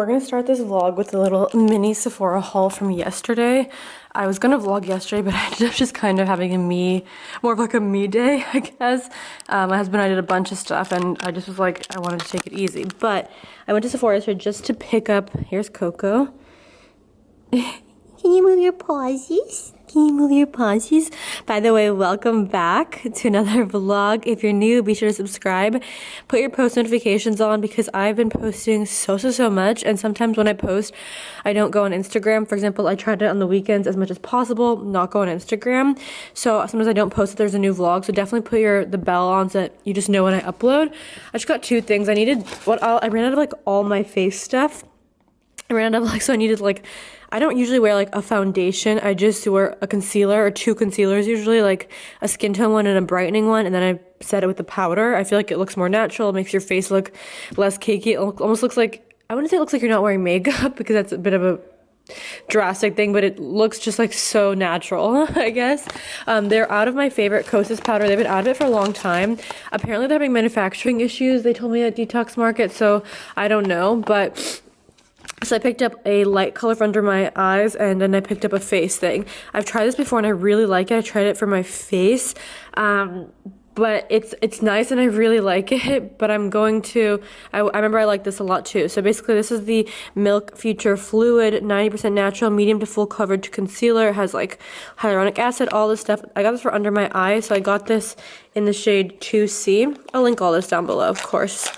we're gonna start this vlog with a little mini Sephora haul from yesterday. I was gonna vlog yesterday, but I ended up just kind of having more of like a me day, I guess. My husband and I did a bunch of stuff and I just was like, I wanted to take it easy. But I went to Sephora yesterday just to pick up, here's Coco. Can you move your pawsies? Can you move your pawsies? By the way, welcome back to another vlog. If you're new, be sure to subscribe. Put your post notifications on because I've been posting so much. And sometimes when I post, I don't go on Instagram. For example, I tried it on the weekends as much as possible, not go on Instagram. So sometimes I don't post if there's a new vlog. So definitely put the bell on so that you just know when I upload. I just got two things. I ran out of like all my face stuff. I needed like, I don't usually wear like a foundation. I just wear a concealer or two concealers usually, like a skin tone one and a brightening one, and then I set it with the powder. I feel like it looks more natural. It makes your face look less cakey. It almost looks like, I wouldn't say it looks like you're not wearing makeup because that's a bit of a drastic thing, but it looks just like so natural, I guess. They're out of my favorite Kosas powder. They've been out of it for a long time. Apparently they're having manufacturing issues, they told me at Detox Market, so I don't know, but so I picked up a light color for under my eyes, and then I picked up a face thing. I've tried this before and I really like it. I tried it for my face, but it's nice and I really like it, but I remember I like this a lot too. So basically this is the Milk Future Fluid, 90% natural, medium to full coverage concealer. It has like hyaluronic acid, all this stuff. I got this for under my eye, so I got this in the shade 2C. I'll link all this down below, of course.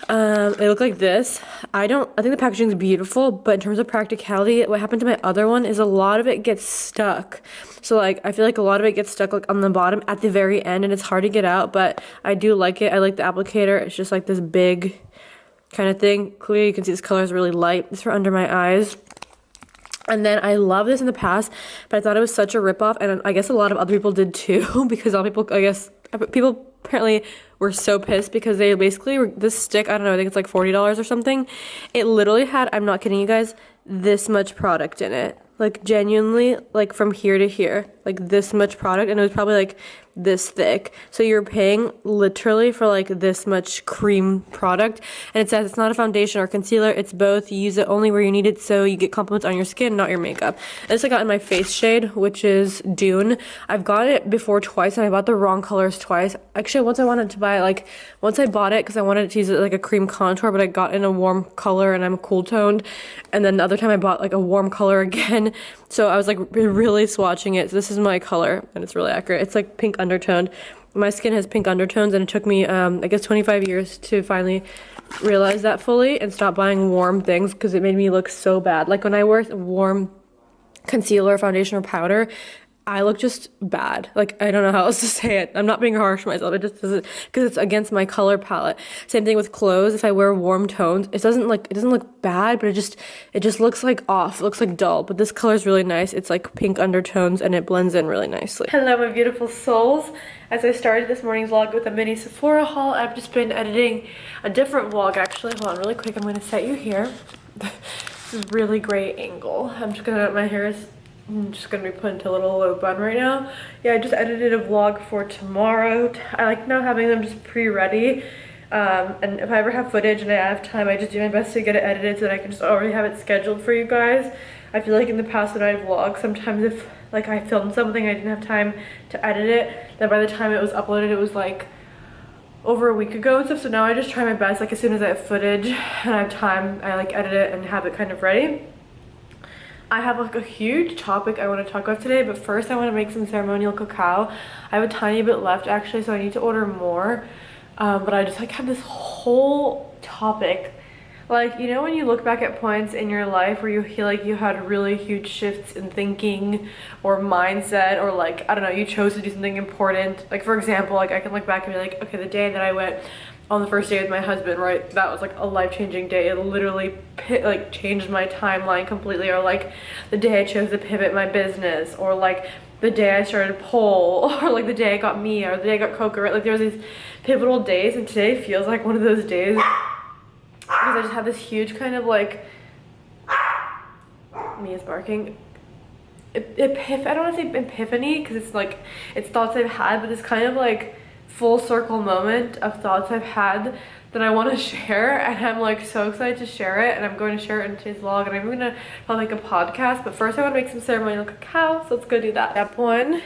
They look like this. I think the packaging is beautiful, but in terms of practicality, what happened to my other one is a lot of it gets stuck. So like, I feel like a lot of it gets stuck like on the bottom at the very end, and it's hard to get out, but I do like it. I like the applicator. It's just like this big kind of thing. Clearly you can see this color is really light. It's for under my eyes. And then I love this in the past, but I thought it was such a ripoff, and I guess a lot of other people did too, because all people, people apparently were so pissed because they basically were, this stick, I don't know, I think it's like $40 or something. It literally had, I'm not kidding you guys, this much product in it. Like genuinely, like from here to here, like this much product, and it was probably like this thick. So you're paying literally for like this much cream product, and it says it's not a foundation or concealer, it's both. You use it only where you need it, so you get compliments on your skin, not your makeup. And this I got in my face shade, which is Dune. I've got it before twice, and I bought the wrong colors twice. Actually, once I bought it because I wanted to use it like a cream contour, but I got in a warm color and I'm cool toned. And then the other time I bought like a warm color again. So I was like really swatching it. So this is my color, and it's really accurate. It's like pink undertoned. My skin has pink undertones, and it took me, I guess 25 years to finally realize that fully and stop buying warm things because it made me look so bad. Like when I wear warm concealer, foundation, or powder, I look just bad. Like, I don't know how else to say it. I'm not being harsh on myself. It just doesn't, because it's against my color palette. Same thing with clothes. If I wear warm tones, it doesn't look bad, but it just looks like off. It looks like dull. But this color is really nice. It's like pink undertones and it blends in really nicely. Hello, my beautiful souls. As I started this morning's vlog with a mini Sephora haul, I've just been editing a different vlog actually. Hold on really quick. I'm going to set you here. This is a really great angle. I'm just gonna be put into a little low bun right now. Yeah, I just edited a vlog for tomorrow. I like now having them just pre-ready. And if I ever have footage and I have time, I just do my best to get it edited so that I can just already have it scheduled for you guys. I feel like in the past when I vlog, sometimes if like I filmed something, I didn't have time to edit it, then by the time it was uploaded, it was like over a week ago and stuff. So now I just try my best, like as soon as I have footage and I have time, I like edit it and have it kind of ready. I have like a huge topic I want to talk about today, but first I want to make some ceremonial cacao. I have a tiny bit left actually, so I need to order more. But I just like have this whole topic. Like, you know when you look back at points in your life where you feel like you had really huge shifts in thinking or mindset, or like, I don't know, you chose to do something important. Like for example, like I can look back and be like, okay, the day that I went on the first day with my husband, right, that was like a life-changing day. It literally like changed my timeline completely. Or like the day I chose to pivot my business, or like the day I started pole, or like the day I got me, or the day I got Coco, right? Like there was these pivotal days, and today feels like one of those days because I just have this huge kind of like, Mia's barking, I don't want to say epiphany because it's like, it's thoughts I've had, but this kind of like full circle moment of thoughts I've had that I want to share, and I'm like so excited to share it, and I'm going to share it in today's vlog, and I'm gonna probably make a podcast, but first I want to make some ceremonial cacao, so let's go do that. Step 1,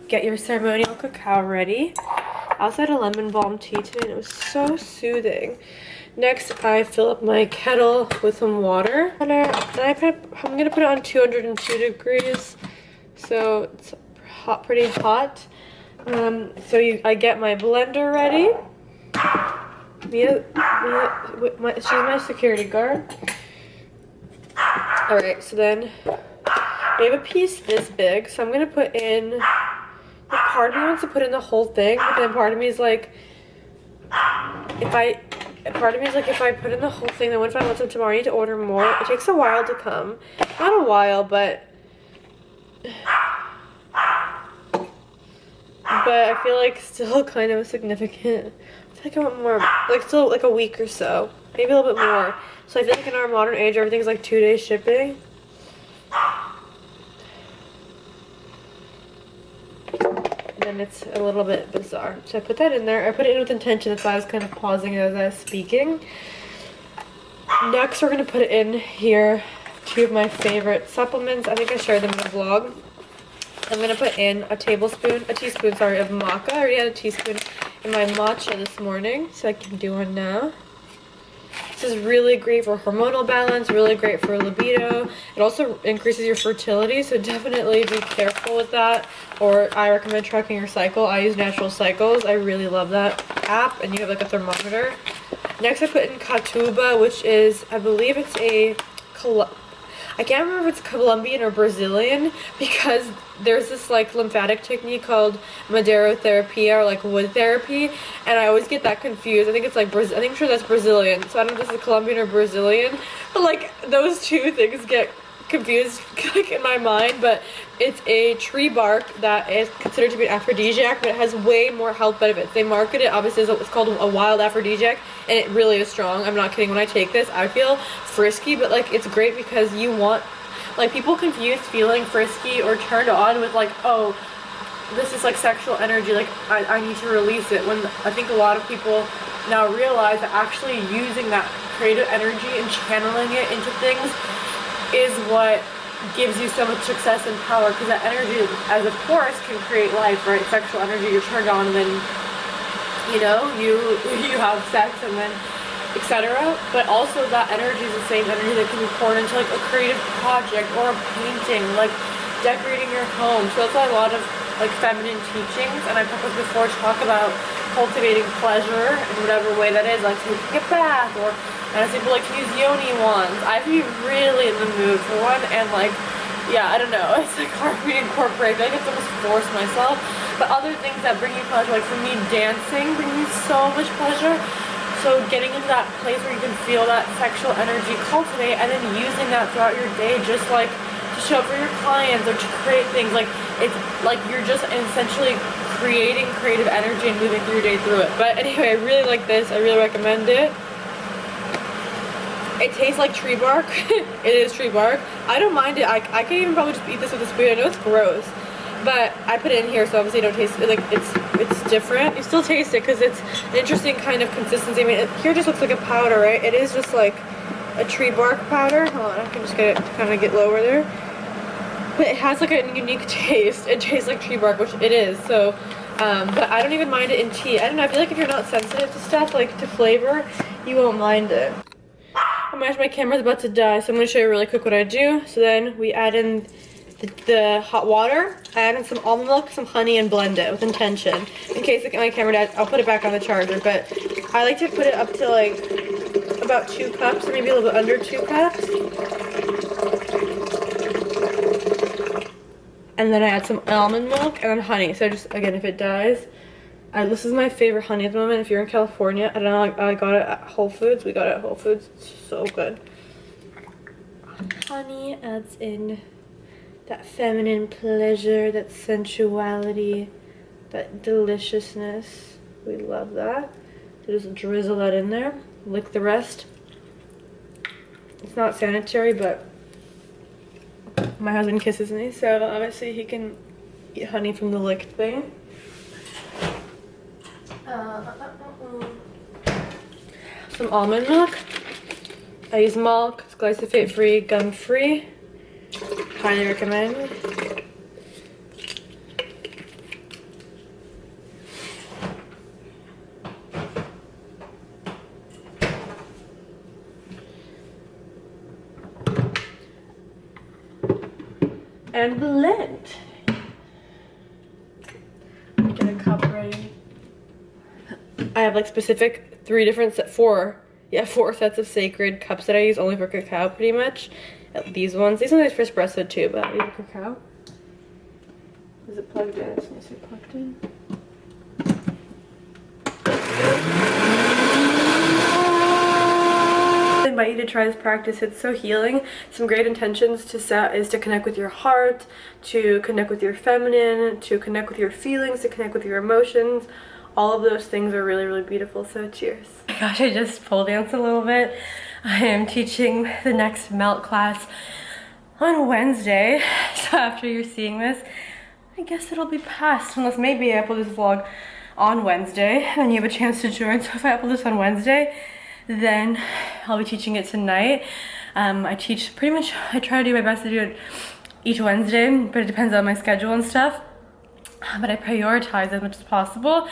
get your ceremonial cacao ready. I also had a lemon balm tea today, and it was so soothing. Next, I fill up my kettle with some water, and I'm gonna put it on 202 degrees, so it's hot, pretty hot. I get my blender ready. She's my security guard. Alright, so then we have a piece this big, so I'm gonna put in, like, part of me wants to put in the whole thing, but then part of me is like, if I put in the whole thing, then what if I want some tomorrow? I need to order more. It takes a while to come. Not a while, but I feel like still kind of significant. I feel like I want more, like still like a week or so, maybe a little bit more. So I feel like in our modern age, everything's like 2-day shipping. And then it's a little bit bizarre. So I put that in there. I put it in with intention. That's why I was kind of pausing as I was speaking. Next, we're gonna put it in here 2 of my favorite supplements. I think I shared them in the vlog. I'm gonna put in a teaspoon, of maca. I already had a teaspoon in my matcha this morning, so I can do one now. This is really great for hormonal balance, really great for libido. It also increases your fertility, so definitely be careful with that. Or I recommend tracking your cycle. I use Natural Cycles. I really love that app, and you have like a thermometer. Next, I put in Katuba, which is, I believe it's I can't remember if it's Colombian or Brazilian, because there's this like lymphatic technique called madeirotherapy, or like wood therapy, and I always get that confused. I think it's like I'm sure that's Brazilian, so I don't know if this is Colombian or Brazilian, but like those 2 things get confused like in my mind. But it's a tree bark that is considered to be an aphrodisiac, but it has way more health benefits. They market it obviously as it's called a wild aphrodisiac, and it really is strong. I'm not kidding. When I take this, I feel frisky, but like it's great because you want, like, people confuse feeling frisky or turned on with like, oh, this is like sexual energy, like I need to release it, when I think a lot of people now realize that actually using that creative energy and channeling it into things is what gives you so much success and power, because that energy as a force can create life, right? Sexual energy, you're turned on, and then you know you have sex, and then etc. But also that energy is the same energy that can be poured into like a creative project or a painting, like decorating your home. So that's why a lot of like feminine teachings, and I've talked before, talk about cultivating pleasure in whatever way that is, like taking a bath, or and I see people like to use yoni wands. I'd be really in the mood for one, and like, yeah, I don't know, it's like hard for me to incorporate. I feel like it's almost force myself. But other things that bring you pleasure, like for me, dancing brings me so much pleasure. So getting into that place where you can feel that sexual energy cultivate, and then using that throughout your day, just like to show up for your clients or to create things, like it's like you're just essentially creating creative energy and moving through your day through it. But anyway, I really like this. I really recommend it. It tastes like tree bark. It is tree bark. I don't mind it. I can even probably just eat this with a spoon. I know it's gross, but I put it in here, so obviously you don't taste it. Like it's different. You still taste it because it's an interesting kind of consistency. I mean, here just looks like a powder, right? It is just like a tree bark powder. Hold on, I can just get it to kind of get lower there. But it has like a unique taste. It tastes like tree bark, which it is. So, but I don't even mind it in tea. I don't know. I feel like if you're not sensitive to stuff, like to flavor, you won't mind it. My camera's about to die, so I'm going to show you really quick what I do. So then we add in the hot water, I add in some almond milk, some honey, and blend it with intention. In case my camera dies, I'll put it back on the charger, but I like to put it up to like about 2 cups, or maybe a little bit under 2 cups. And then I add some almond milk and then honey. So just, again, if it dies, this is my favorite honey at the moment. If you're in California, I don't know, I got it at Whole Foods. We got it at Whole Foods. It's so good. Honey adds in that feminine pleasure, that sensuality, that deliciousness. We love that. So just drizzle that in there. Lick the rest. It's not sanitary, but my husband kisses me, so obviously he can eat honey from the licked thing. Some almond milk. I use milk, it's glyphosate free, gum free. Highly recommend. And blend. Get a cup ready. I have like specific four sets of sacred cups that I use only for cacao pretty much. These ones are for espresso too, but I use cacao. Is it plugged in? It's nicely plugged in. I invite you to try this practice. It's so healing. Some great intentions to set is to connect with your heart, to connect with your feminine, to connect with your feelings, to connect with your emotions. All of those things are really, really beautiful, so cheers. Oh my gosh, I just pole danced a little bit. I am teaching the next melt class on Wednesday, so after you're seeing this, I guess it'll be past, unless maybe I upload this vlog on Wednesday and you have a chance to join. So if I upload this on Wednesday, then I'll be teaching it tonight. I teach pretty much, I try to do my best to do it each Wednesday, but it depends on my schedule and stuff. But I prioritize as much as possible.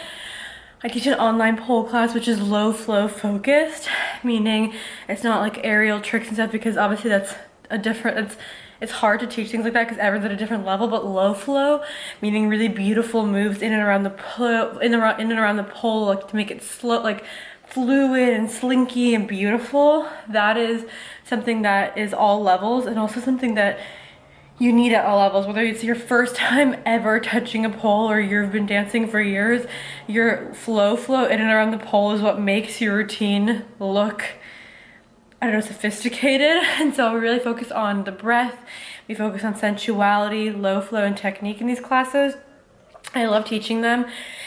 I teach an online pole class, which is low flow focused, meaning it's not like aerial tricks and stuff, because obviously that's a different, it's hard to teach things like that because everyone's at a different level. But low flow, meaning really beautiful moves in and around the pole, like to make it slow, like fluid and slinky and beautiful. That is something that is all levels, and also something that you need at all levels, whether it's your first time ever touching a pole or you've been dancing for years. Your flow in and around the pole is what makes your routine look, I don't know, sophisticated. And so we really focus on the breath, we focus on sensuality, low flow, and technique in these classes. I love teaching them.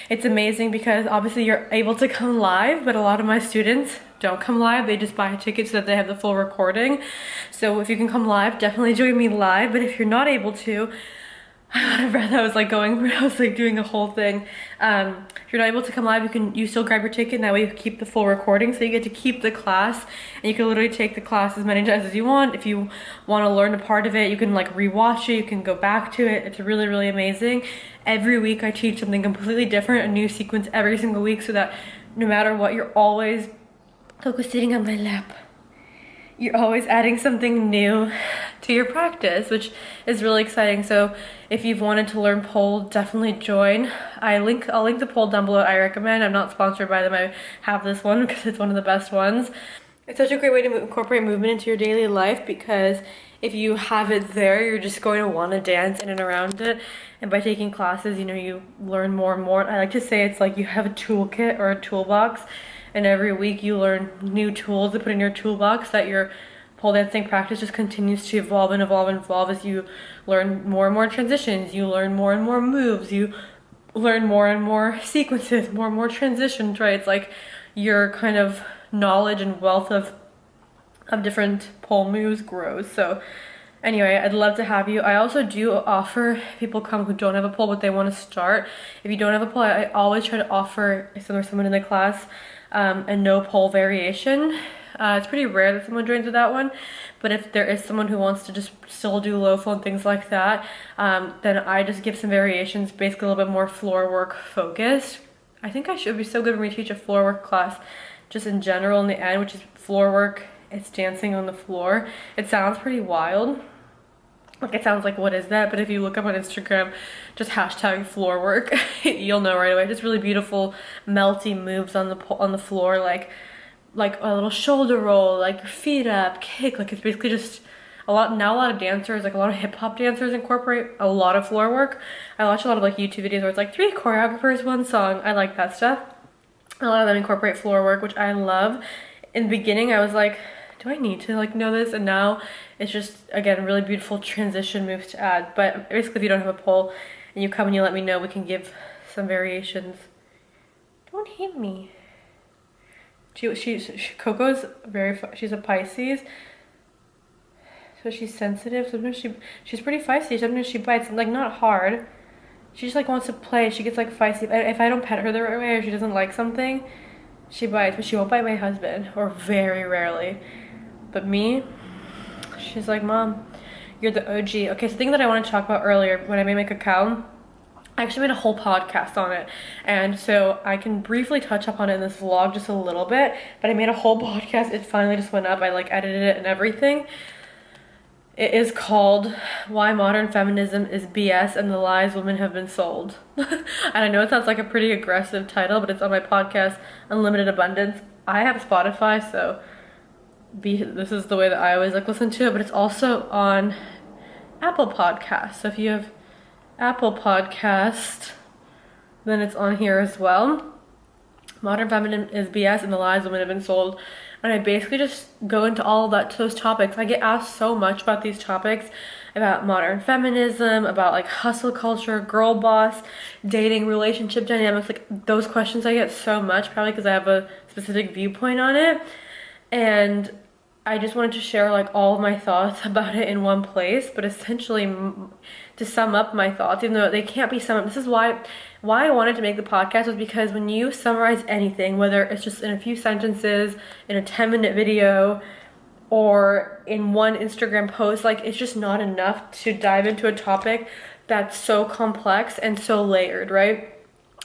It's amazing because obviously you're able to come live, but a lot of my students don't come live. They just buy a ticket so that they have the full recording. So if you can come live, definitely join me live. But if you're not able to, I'm out of breath. I was like doing the whole thing. If you're not able to come live, you still grab your ticket, and that way you keep the full recording. So you get to keep the class, and you can literally take the class as many times as you want. If you want to learn a part of it, you can like rewatch it, you can go back to it. It's really, really amazing. Every week I teach something completely different, a new sequence every single week, so that no matter what, you're always, Coco's sitting on my lap. You're always adding something new to your practice, which is really exciting. So if you've wanted to learn pole, definitely join. I'll link the pole down below. I recommend. I'm not sponsored by them. I have this one because it's one of the best ones. It's such a great way to incorporate movement into your daily life, because if you have it there, you're just going to want to dance in and around it. And by taking classes, you know, you learn more and more. I like to say it's like you have a toolkit or a toolbox, and every week you learn new tools to put in your toolbox, that your pole dancing practice just continues to evolve and evolve and evolve as you learn more and more transitions, you learn more and more moves, you learn more and more sequences, more and more transitions, right? It's like your kind of knowledge and wealth of different pole moves grows. So anyway, I'd love to have you. I also do offer people come who don't have a pole but they want to start. If you don't have a pole, I always try to offer, if there's someone in the class, a no pole variation. It's pretty rare that someone joins with that one, but if there is someone who wants to just still do low flow and things like that, then I just give some variations, basically a little bit more floor work focused. I think I should be so good when we teach a floor work class just in general in the end, which is floor work. It's dancing on the floor. It sounds pretty wild. Like, it sounds like, what is that? But if you look up on Instagram, just hashtag floor work, you'll know right away. Just really beautiful, melty moves on the floor, like a little shoulder roll, like your feet up, kick. Like, it's basically just a lot of dancers, like a lot of hip hop dancers, incorporate a lot of floor work. I watch a lot of like YouTube videos where it's like 3 choreographers, 1 song. I like that stuff. A lot of them incorporate floor work, which I love. In the beginning, I was like, do I need to like know this? And now it's just, again, really beautiful transition moves to add. But basically, if you don't have a pole and you come and you let me know, we can give some variations. Don't hit me. Coco's she's a Pisces, so she's sensitive. Sometimes she's pretty feisty. Sometimes she bites, like not hard, She just like wants to play. She gets like feisty. If I don't pet her the right way or she doesn't like something, she bites, but she won't bite my husband, or very rarely. But me, she's like, Mom, you're the OG. Okay, so the thing that I want to talk about earlier, when I made my cacao, I actually made a whole podcast on it. And so I can briefly touch up on it in this vlog just a little bit, but I made a whole podcast. It finally just went up. I like edited it and everything. It is called Why Modern Feminism is BS and the Lies Women Have Been Sold. And I know it sounds like a pretty aggressive title, but it's on my podcast, Unlimited Abundance. I have Spotify, so this is the way that I always like listen to it, but it's also on Apple Podcasts. So if you have Apple Podcast, then it's on here as well. Modern Feminism is BS and the Lies Women Have Been Sold. And I basically just go into all of those topics. I get asked so much about these topics, about modern feminism, about like hustle culture, girl boss, dating, relationship dynamics, like those questions I get so much, probably because I have a specific viewpoint on it. And I just wanted to share like all of my thoughts about it in one place, but essentially to sum up my thoughts, even though they can't be summed up. This is why I wanted to make the podcast, was because when you summarize anything, whether it's just in a few sentences, in a 10-minute video, or in one Instagram post, like it's just not enough to dive into a topic that's so complex and so layered, right?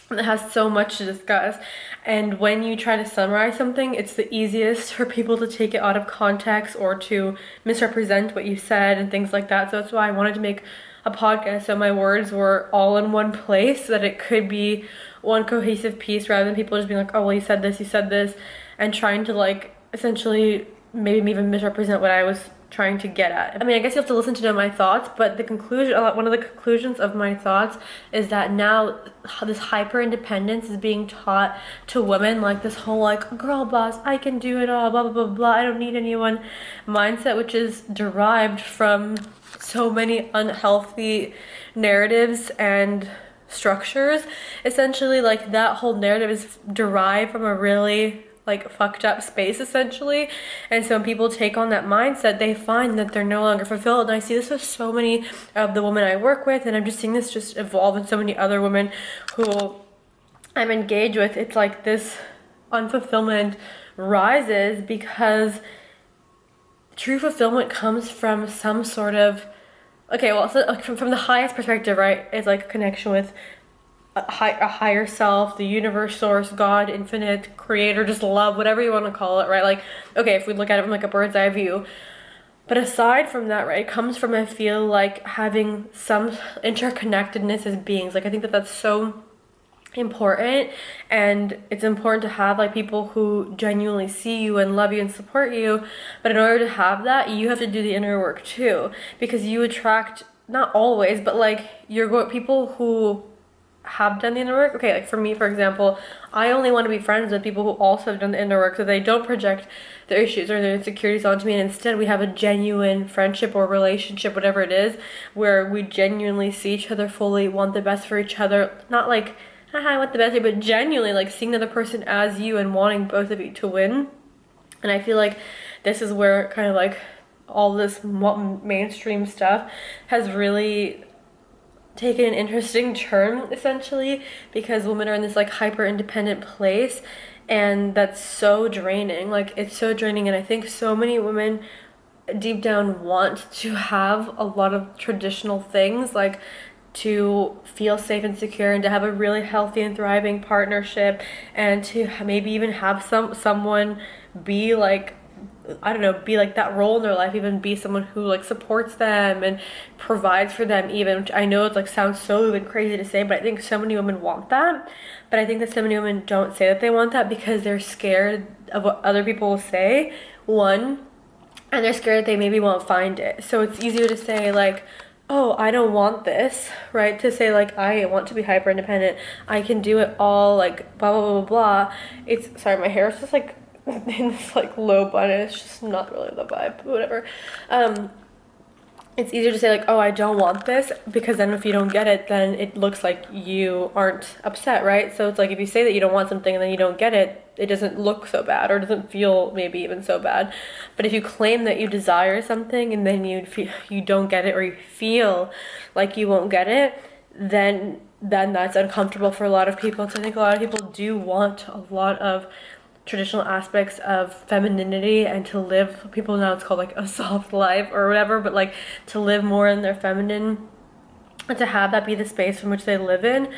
That has so much to discuss. And when you try to summarize something, it's the easiest for people to take it out of context or to misrepresent what you said and things like that. So that's why I wanted to make a podcast so my words were all in one place, so that it could be one cohesive piece, rather than people just being like, oh well, you said this, and trying to like essentially maybe even misrepresent what I was trying to get at. I mean, I guess you have to listen to know my thoughts, but the conclusion, one of the conclusions of my thoughts is that now this hyper independence is being taught to women, like this whole like girl boss, I can do it all, blah blah blah blah, I don't need anyone mindset, which is derived from so many unhealthy narratives and structures. Essentially, like that whole narrative is derived from a really like fucked up space, essentially. And so when people take on that mindset, they find that they're no longer fulfilled. And I see this with so many of the women I work with, and I'm just seeing this just evolve in so many other women who I'm engaged with. It's like this unfulfillment rises because true fulfillment comes from some sort of, okay, well, so from the highest perspective, right, it's like a connection with a higher self, the universe, source, God, infinite, creator, just love, whatever you want to call it, right? Like, okay, if we look at it from like a bird's eye view. But aside from that, right, it comes from, I feel like, having some interconnectedness as beings. Like, I think that that's so important, and it's important to have like people who genuinely see you and love you and support you. But in order to have that, you have to do the inner work too, because you attract, not always, but like people who have done the inner work. Okay, like for me, for example, I only want to be friends with people who also have done the inner work, so they don't project their issues or their insecurities onto me, and instead we have a genuine friendship or relationship, whatever it is, where we genuinely see each other fully, want the best for each other, not like, haha, I want the best, but genuinely like seeing the other person as you and wanting both of you to win. And I feel like this is where kind of like all this mainstream stuff has really taken an interesting turn, essentially, because women are in this like hyper independent place, and that's so draining. Like, it's so draining. And I think so many women deep down want to have a lot of traditional things, like to feel safe and secure, and to have a really healthy and thriving partnership, and to maybe even have someone be like, I don't know, be like that role in their life, even be someone who like supports them and provides for them, even, which I know it's like sounds so even crazy to say, but I think so many women want that. But I think that so many women don't say that they want that because they're scared of what other people will say, one, and they're scared that they maybe won't find it. So it's easier to say like, oh, I don't want this, right? To say like, I want to be hyper independent, I can do it all, like blah blah blah blah blah. It's, sorry, my hair is just like in this like low bun, and it's just not really the vibe, but whatever. It's easier to say like, oh, I don't want this, because then if you don't get it, then it looks like you aren't upset, right? So it's like, if you say that you don't want something and then you don't get it, it doesn't look so bad, or doesn't feel maybe even so bad. But if you claim that you desire something and then you don't get it, or you feel like you won't get it, then then that's uncomfortable for a lot of people. So I think a lot of people do want a lot of traditional aspects of femininity and to live, people now it's called like a soft life or whatever, but like to live more in their feminine and to have that be the space from which they live in.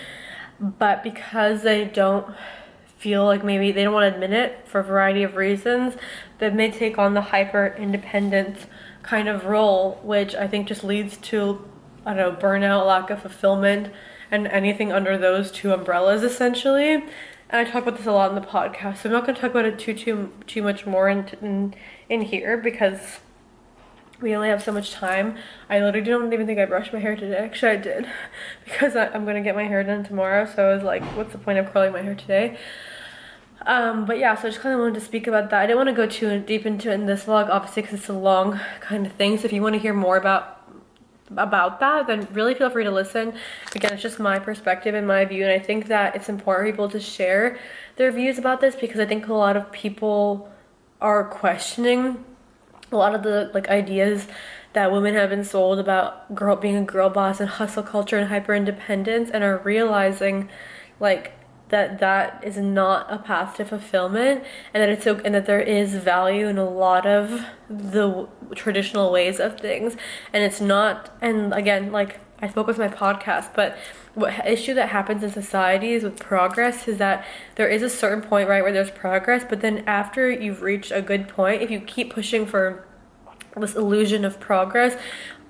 But because they don't feel like, maybe they don't want to admit it for a variety of reasons, then they take on the hyper independent kind of role, which I think just leads to, I don't know, burnout, lack of fulfillment, and anything under those two umbrellas essentially. And I talk about this a lot in the podcast, so I'm not going to talk about it too much more in here because we only have so much time. I literally don't even think I brushed my hair today. Actually, I did because I'm gonna get my hair done tomorrow. So I was like, what's the point of curling my hair today? But yeah, so I just kind of wanted to speak about that. I didn't want to go too deep into it in this vlog, obviously, because it's a long kind of thing. So if you want to hear more about that, then really feel free to listen. Again, it's just my perspective and my view, and I think that it's important for people to share their views about this because I think a lot of people are questioning a lot of the like ideas that women have been sold about being a girl boss and hustle culture and hyper independence, and are realizing like that is not a path to fulfillment, and that it's okay, and that there is value in a lot of the traditional ways of things, and it's not. And again, like I spoke with my podcast, but what issue that happens in societies with progress is that there is a certain point, right, where there's progress, but then after you've reached a good point, if you keep pushing for this illusion of progress,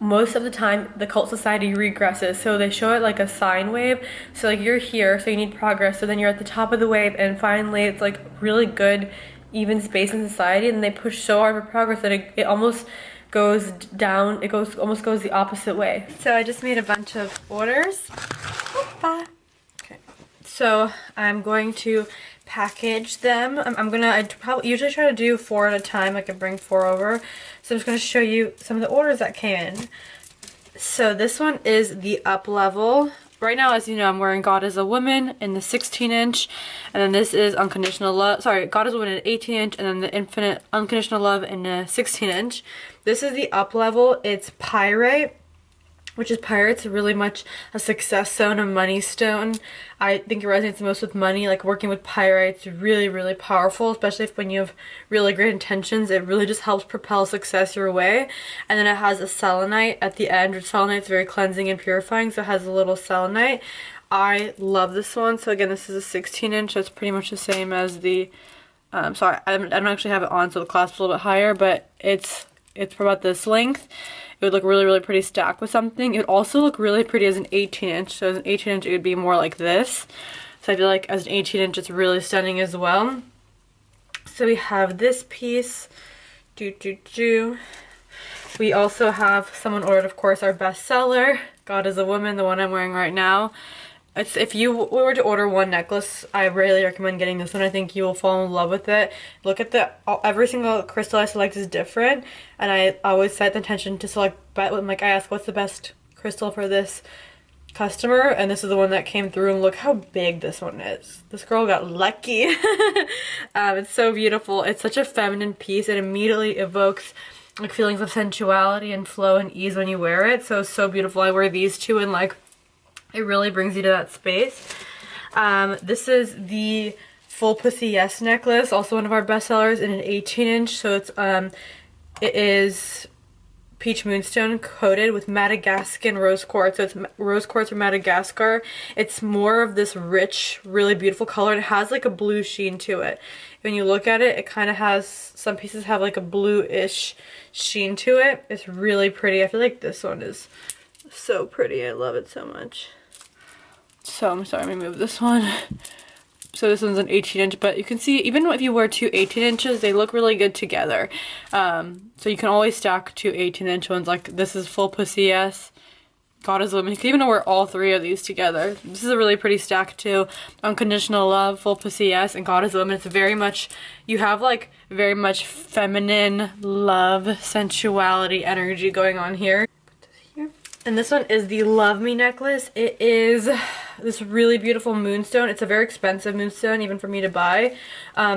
most of the time the cult society regresses. So they show it like a sine wave. So like you're here, so you need progress, so then you're at the top of the wave, and finally it's like really good even space in society, and they push so hard for progress that it almost goes down, almost goes the opposite way. So I just made a bunch of orders. Okay, so I'm going to package them. I probably usually try to do 4 at a time. I can bring 4 over. So I'm just going to show you some of the orders that came in. So this one is the up level. Right now, as you know, I'm wearing God is a Woman in the 16-inch, and then this is Unconditional Love. Sorry, God is a Woman in 18-inch, and then the Infinite Unconditional Love in a 16-inch. This is the up level. It's Pyrite, which is Pirate's really much a success stone, a money stone. I think it resonates the most with money. Like working with Pyrite's really, really powerful, especially when you have really great intentions. It really just helps propel success your way. And then it has a selenite at the end, which selenite's very cleansing and purifying, so it has a little selenite. I love this one. So again, this is a 16-inch. That's pretty much the same as the, sorry, I don't actually have it on, so the clasp's a little bit higher, but it's for about this length. It would look really, really pretty stacked with something. It would also look really pretty as an 18-inch. So as an 18-inch, it would be more like this. So I feel like as an 18-inch, it's really stunning as well. So we have this piece. We also have, someone ordered, of course, our bestseller, God is a Woman, the one I'm wearing right now. If you were to order one necklace, I really recommend getting this one. I think you will fall in love with it. Look at every single crystal I select is different, and I always set the intention to select, like I ask what's the best crystal for this customer, and this is the one that came through, and look how big this one is. This girl got lucky. It's so beautiful. It's such a feminine piece. It immediately evokes like feelings of sensuality and flow and ease when you wear it. So beautiful. I wear these two, and like it really brings you to that space. This is the Full Pussy Yes necklace, also one of our bestsellers, in an 18-inch. So it is peach moonstone coated with Madagascan rose quartz. So it's rose quartz from Madagascar. It's more of this rich, really beautiful color, and it has like a blue sheen to it. When you look at it, it kind of has, some pieces have like a blue-ish sheen to it. It's really pretty. I feel like this one is so pretty. I love it so much. So I'm sorry, let me move this one. So this one's an 18-inch, but you can see even if you wear two 18-inches, they look really good together. So you can always stack two 18-inch ones. Like this is Full Pussy Yes, God is a Woman. You can even wear all 3 of these together. This is a really pretty stack too. Unconditional Love, Full Pussy Yes, and God is a Woman. It's very much, you have like very much feminine love, sensuality, energy going on here. And this one is the Love Me necklace. It is this really beautiful moonstone. It's a very expensive moonstone, even for me to buy,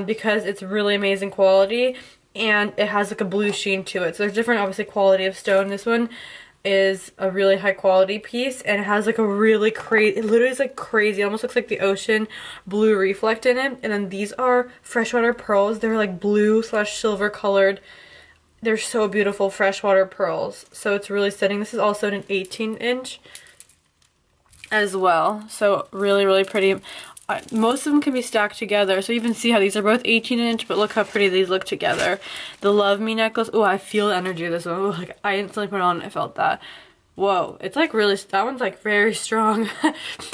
because it's really amazing quality, and it has like a blue sheen to it. So there's different, obviously, quality of stone. This one is a really high quality piece, and it has like a really crazy, it literally is like crazy, it almost looks like the ocean blue reflect in it. And then these are freshwater pearls. They're like blue slash silver colored. They're so beautiful, freshwater pearls. So it's really stunning. This is also an 18-inch as well. So really, really pretty. Most of them can be stacked together. So you can see how these are both 18-inch, but look how pretty these look together. The Love Me necklace. Oh, I feel the energy of this one. Ooh, like I instantly put it on and I felt that. Whoa, it's like really, that one's like very strong.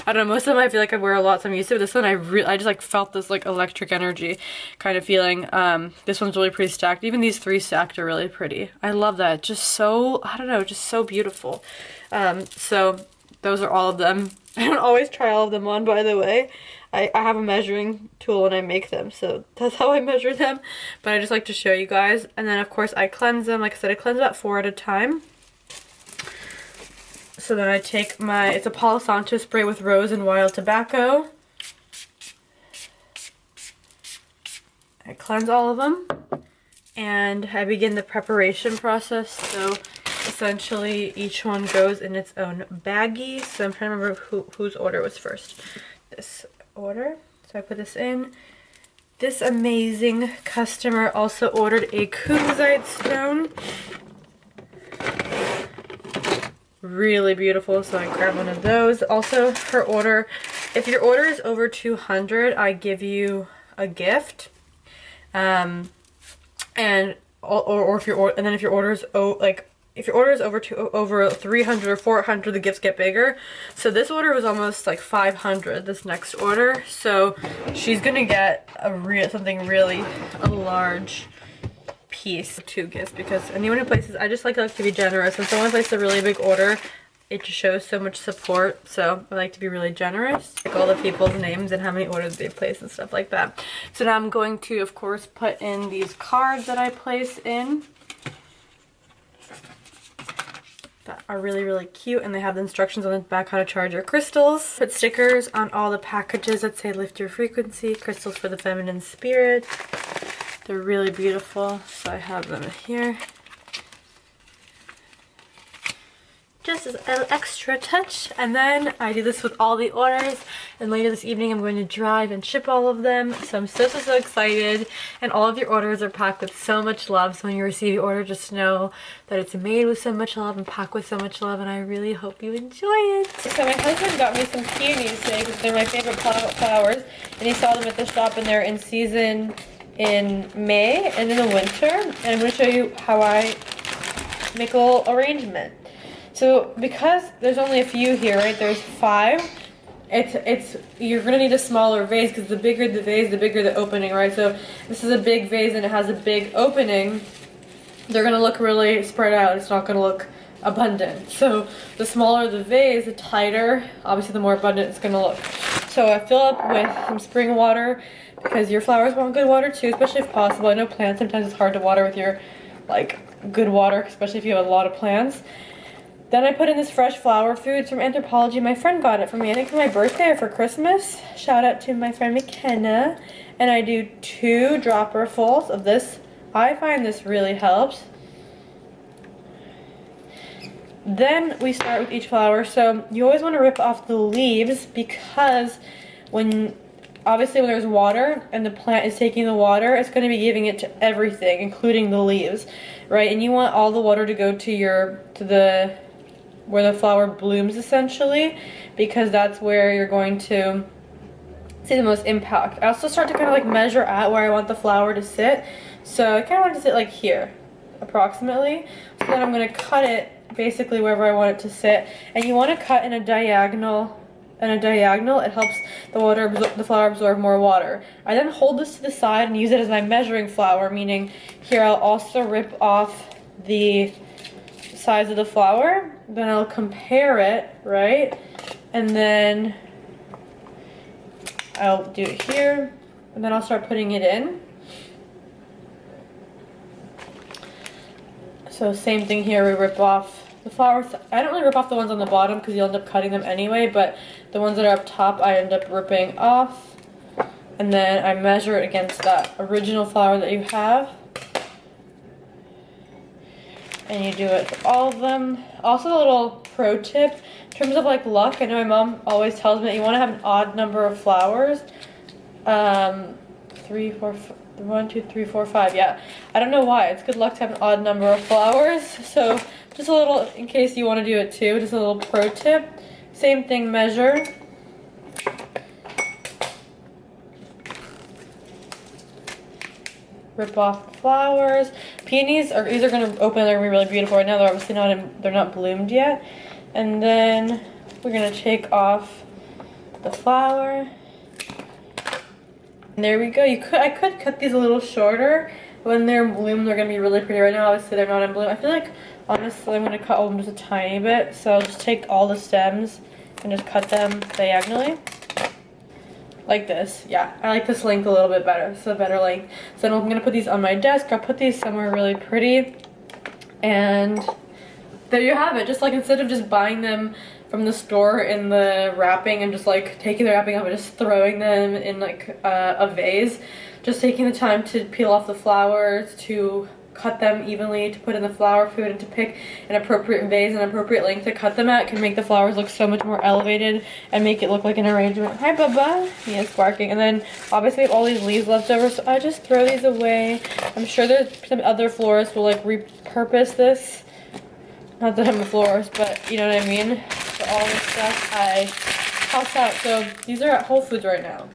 I don't know, most of them I feel like I wear a lot, so I'm used to it. This one I just like felt this like electric energy kind of feeling. This one's really pretty stacked. Even these 3 stacked are really pretty. I love that. Just so, I don't know, just so beautiful. So those are all of them. I don't always try all of them on, by the way. I have a measuring tool when I make them, so that's how I measure them. But I just like to show you guys. And then of course I cleanse them. Like I said, I cleanse about 4 at a time. So then I take my, it's a Palo Santo spray with rose and wild tobacco. I cleanse all of them. And I begin the preparation process. So essentially each one goes in its own baggie. So I'm trying to remember whose order was first. This order. So I put this in. This amazing customer also ordered a kunzite stone. Really beautiful, so I grabbed one of those. Also, her order, if your order is over 200, I give you a gift. And or if your order, and then if your order is if your order is over 300 or 400, the gifts get bigger. So this order was almost like 500, this next order. So she's gonna get something really large piece, 2 gifts, because anyone who places, I just like to be generous. When someone places a really big order, it just shows so much support. So I like to be really generous, like all the people's names and how many orders they place and stuff like that. So now I'm going to, of course, put in these cards that I place in that are really, really cute, and they have the instructions on the back how to charge your crystals. Put stickers on all the packages that say lift your frequency, crystals for the feminine spirit. They're really beautiful, so I have them here. Just as an extra touch. And then I do this with all the orders, and later this evening I'm going to drive and ship all of them. So I'm so excited, and all of your orders are packed with so much love. So when you receive your order, just know that it's made with so much love and packed with so much love, and I really hope you enjoy it. So my husband got me some peonies today because they're my favorite flowers, and he saw them at the shop and they're in season in May and in the winter, and I'm going to show you how I make a little arrangement. So because there's only a few here, right, there's 5, you're going to need a smaller vase, because the bigger the vase, the bigger the opening, right? So this is a big vase and it has a big opening. They're going to look really spread out. It's not going to look abundant. So the smaller the vase, the tighter, obviously the more abundant it's going to look. So I fill up with some spring water, because your flowers want good water too, especially if possible. I know plants, sometimes it's hard to water with your good water, especially if you have a lot of plants. Then I put in this fresh flower foods from Anthropology. My friend got it for me, I think for my birthday or for Christmas. Shout out to my friend McKenna. And I do 2 dropperfuls of this. I find this really helps. Then we start with each flower. So you always want to rip off the leaves, because obviously when there's water and the plant is taking the water, it's going to be giving it to everything, including the leaves, right? And you want all the water to go to where the flower blooms, essentially, because that's where you're going to see the most impact. I also start to kind of measure out where I want the flower to sit. So I kind of want it to sit like here, approximately. So then I'm going to cut it basically wherever I want it to sit. And you want to cut in a diagonal. It helps the flower absorb more water. I then hold this to the side and use it as my measuring flower, meaning here I'll also rip off the size of the flower, then I'll compare it, right? And then I'll do it here, and then I'll start putting it in. So same thing here, we rip off the flowers. I don't really rip off the ones on the bottom because you'll end up cutting them anyway, but the ones that are up top I end up ripping off, and then I measure it against that original flower that you have. and you do it for all of them. Also, a little pro tip in terms of like luck. I know my mom always tells me that you want to have an odd number of flowers. 3, 4, 1, 2, 3, 4, 5. Yeah, I don't know why. It's good luck to have an odd number of flowers. So just a little, in case you want to do it too, just a little pro tip. Same thing, measure. Rip off the flowers. Peonies are, these are gonna open. They're gonna be really beautiful. Right now, they're obviously they're not bloomed yet. And then we're gonna take off the flower. And there we go. I could cut these a little shorter. When they're in bloom, they're gonna be really pretty. Right now, obviously, they're not in bloom. I feel like, honestly, I'm gonna cut them just a tiny bit. So I'll just take all the stems and just cut them diagonally. Like this. Yeah, I like this length a little bit better. It's a better length. So I'm gonna put these on my desk. I'll put these somewhere really pretty. And there you have it. Just like, instead of just buying them from the store in the wrapping and just like taking the wrapping off and just throwing them in like a vase, just taking the time to peel off the flowers, to cut them evenly, to put in the flower food, and to pick an appropriate vase and appropriate length to cut them at can make the flowers look so much more elevated and make it look like an arrangement. Hi, Bubba. He is barking. And then obviously we have all these leaves left over, so I just throw these away. I'm sure there's some other florists will like repurpose this. Not that I'm a florist, but you know what I mean. So all this stuff I toss out. So these are at Whole Foods right now.